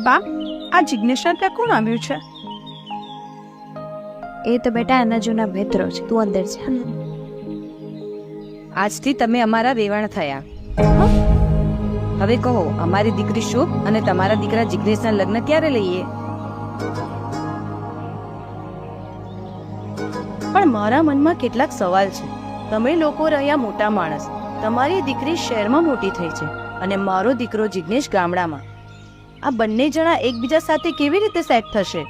બા, આ જિજ્ઞેશના ત્યાં કોણ આવ્યું છે? એ તો બેટા એના જૂના મિત્રો છે, તું અંદર જા. આજથી તમે અમારા વેવાણ થયા. હવે કહો, અમારી દીકરી શુભ અને તમારા દીકરા જિગ્નેશના લગ્ન ક્યારે લઈએ? પણ મારા મનમાં કેટલાક સવાલ છે. તમે લોકો રહ્યા મોટા માણસ, તમારી દીકરી શહેરમાં મોટી થઈ છે અને મારો દીકરો જિગ્નેશ ગામડામાં. આ બંને જણા એકબીજા સાથે કેવી રીતે સેટ થશે?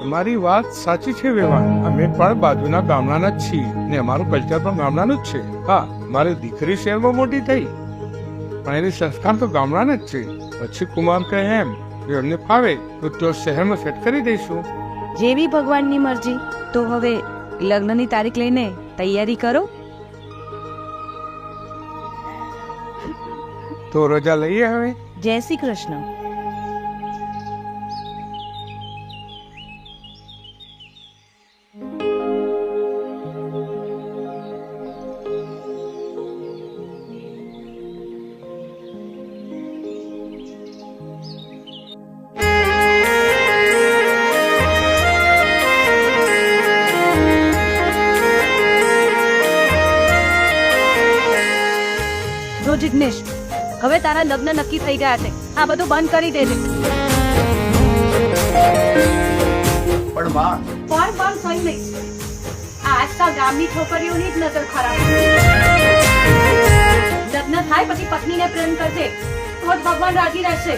તમારી વાત સાચી છે વેવાણ. અમે પણ બાજુના ગામડાના જ છીએ ને અમારું કલ્ચર પણ ગામડાનું જ છે. હા, મારી દીકરી શહેરમાં મોટી થઈ પણ એની સંસ્કાર તો ગામડાના જ છે. પછી કુમાર કહે એમ જો એમને ફાવે તો તેઓ શહેરમાં સેટ કરી દઈશું. જેવી ભગવાનની મરજી. તો હવે લગ્નની તારીખ લઈને તૈયારી કરો. તો રજા લઈએ હવે. જય શ્રી કૃષ્ણ. જિગ્નેશ, હવે તારા લગ્ન નક્કી થઈ ગયા છે. આ બધું બંધ કરી દેજે. પણ માં, પણ કઈ નહીં. આ આજકાલ ગામની છોકરીઓની જ નજર ખરાબ. લગ્ન થાય પછી પત્નીને પ્રેમ કરજે, તો જ ભગવાન રાજી રહેશે.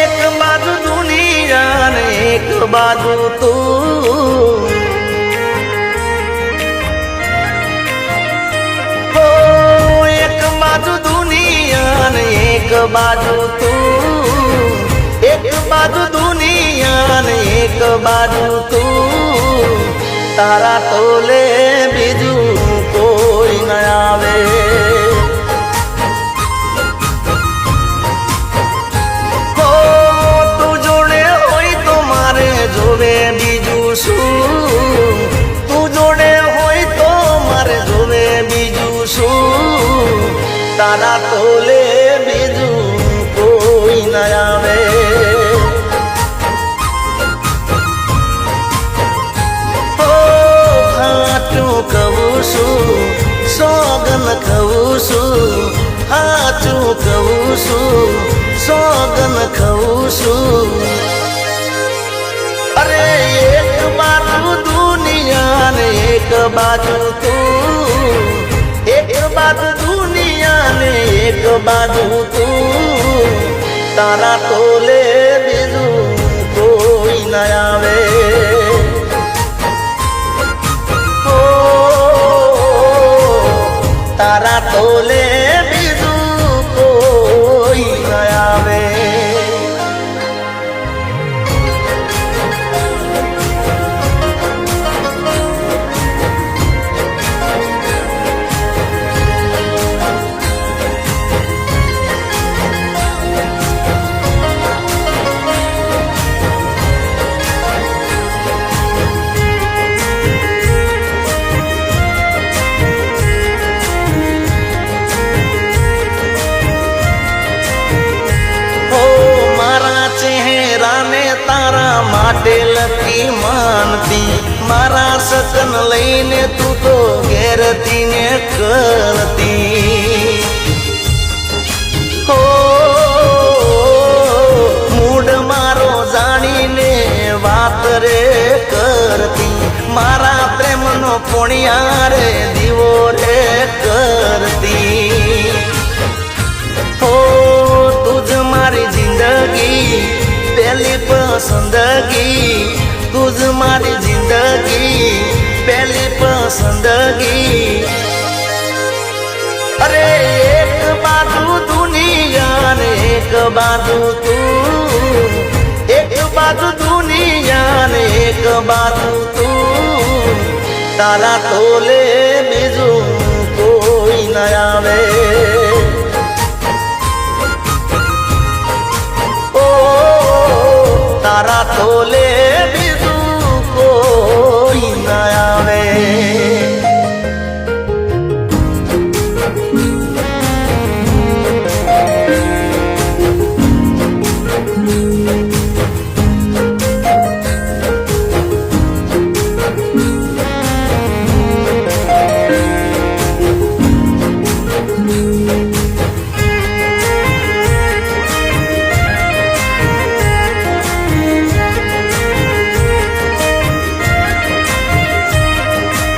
એક બાજુ દુનિયા ને એક બાજુ તું, એક બાજુ દુનિયા ને એક બાજુ તું, એક બાજુ દુનિયા ને એક બાજુ તું, તારા તોલે બીજું કોઈ ન આવે. જોવે બીજું શું, તું જોડે હોય તો મારે જોવે બીજું શું, તારા તોલે બીજું કોઈ ન આવે. હાચું કહું છું, સોગન કહું છું, હાચું કહું છું, સોગન કહું છું. અરે એક બાજુ દુનિયા ને એક બાજુ તું, એક બાજુ દુનિયા ને એક બાજુ તું, તારા તોલે બીજું કોઈ ન આવે. તારા તોલે બીજું કોઈ ન આવે. તારા માટે લકી માનતી, મારા સકન લઈને તું તો ઘેરતી ને કરતી. હો મૂડ મારો જાણીને વાત રે કરતી, મારા પ્રેમનો પોણિયા રે દીવો રે કરતી. હો તુજ મારી જિંદગી પહેલી પસંદગી, તુજ મારી જિંદગી પહેલી પસંદગી. અરે એક બાજુ દુનિયા ને એક બાજુ તું, એક બાજુ દુનિયા ને એક બાજુ તું, તારા તોલે બીજું કોઈ ન આવે. તારા તોલે બીજું કોઈ ન આવે.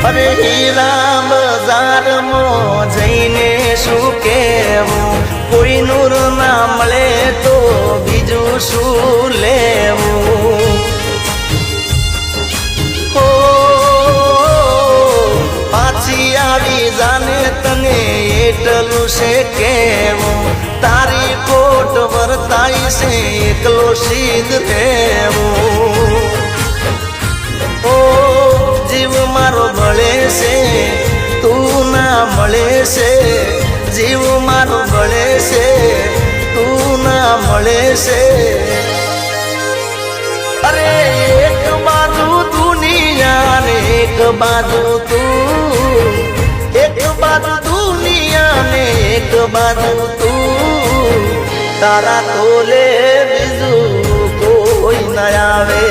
અરે હીરા બજારમાં જઈને શું કેવું, કોઈ નૂર ના મળે તો બીજું શું લેવું. ઓ પાછી આવી જાને તને એટલું છે કેવું, તારી કોટ વર્તાય છે એકલો સીધ રહેવું. ઓ જીવ મારો બળે છે તું ના મળે છે, જીવ મારો બળે છે તું ના મળે છે. અરે એક બાજુ દુનિયા ને એક બાજુ તું, એક બાજુ દુનિયા ને એક બાજુ તું, તારા તોલે બીજું કોઈ ન આવે.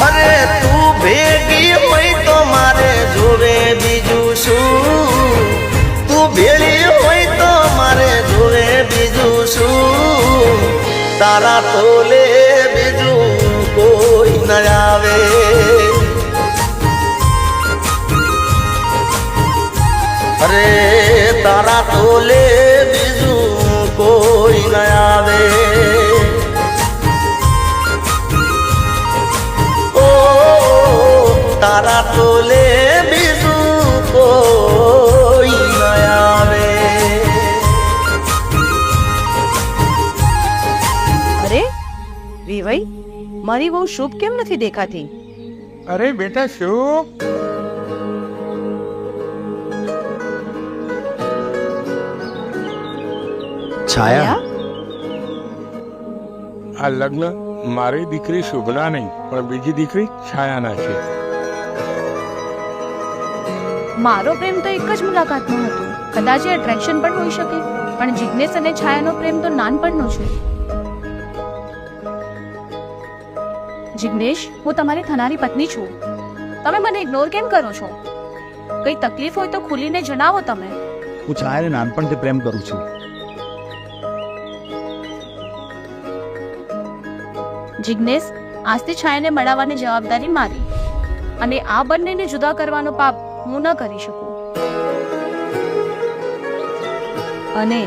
અરે તું ભેગી હોય તો મારે જોવે બીજું શું, તું ભેળી હોય તો મારે જોવે બીજું શું, તારા તોલે બીજું કોઈ ન આવે. અરે તારા તોલે બીજું કોઈ ન આવે. તારા તોલે બીજું કોઈ ન આવે. અરે વિવઈ, મારી બહુ શુભ કેમ નથી દેખાતી? અરે બેટા શું? છાયા, આ લગ્ન મારી દીકરી શુભના નહીં પણ બીજી દીકરી છાયાના છે. મારો પ્રેમ તો એક જ મુલાકાતનો હતો. કદાચ એ એટ્રેક્શન પણ હોઈ શકે, પણ જિજ્ઞેશ અને છાયાનો પ્રેમ તો નાનપણનો છે. જિજ્ઞેશ, હું તમારી થનારી પત્ની છું. તમે મને ઇગ્નોર કેમ કરો છો? કઈ તકલીફ હોય તો ખુલીને જણાવો તમે. હું છાયાને નાનપણથી પ્રેમ કરું છું. જિજ્ઞેશ, આજથી છાયાને મળાવવાની જવાબદારી મારી, અને આ બંનેને જુદા કરવાનો પાપ હું ન કરી શકું. અને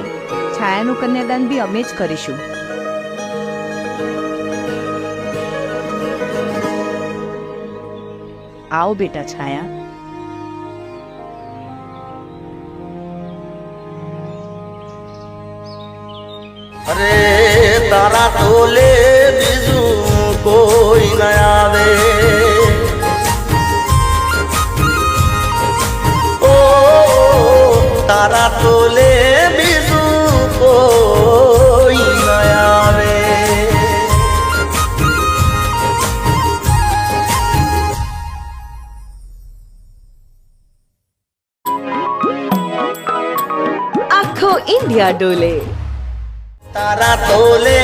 છાયાનું કન્યાદાન બી અમે જ કરીશું. આવો બેટા છાયા. અરે તારા તોલે બીજું કોઈ ન આવે. ઓ તારા તોલે બીજું કોઈ ન આવે. આખો ઇન્ડિયા ડોલે. તારા તોલે